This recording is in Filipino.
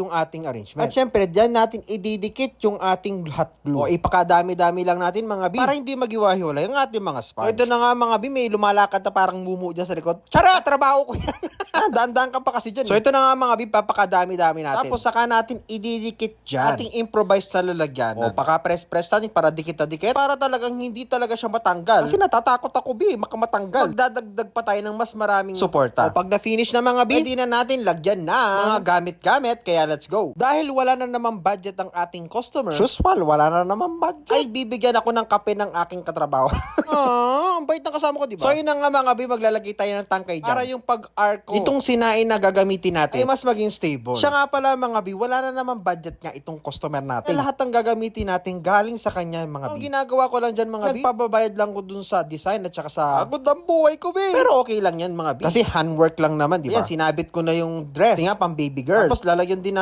yung ating arrangement. At syempre, dyan natin ididikit yung ating hot glue. O ipakadami-dami lang natin mga B para hindi magiwahiwalay yung ating mga sponge. O ito na nga mga B, may lumalakad na parang mumu dyan sa likod. Tsara! Trabaho ko yan! Daan-daan ka pa kasi dyan. So ito na nga mga B, papakadami-dami natin. Tapos saka natin ididikit dyan. Ating improvised na lalagyanan. O paka-press-press natin para dikit na dikit. Para talagang hindi talaga siya matanggal. Kasi natatakot ako B, makamatanggal. Magdadagdag pa tayo ng mas maraming suporta. O pag na-finish na mga B, hindi na natin lagyan na mga gamit-gamit. Kaya let's go. Dahil wala na naman budget ang ating customer, usual, wala na naman budget, ay bibigyan ako ng kape ng aking katrabaho. Ang bait ng kasama ko, diba? So yun na nga mga B, maglalagay tayo ng tangkay dyan. Para yung pag-arco, itong sinain na gagamitin natin, ay mas maging stable. Siya nga pala mga B, wala na naman budget nga itong customer natin. Lahat ng gagamitin natin galing sa kanya mga B. Ang ginagawa ko lang dyan mga B, nagpababayad lang ko dun sa design at saka sa agod ng buhay ko B. Pero okay lang yan mga B. Kasi handwork lang naman, diba? Yan, sinabit ko na yung dress. Kasi nga pang baby girl. Tapos lalagyan din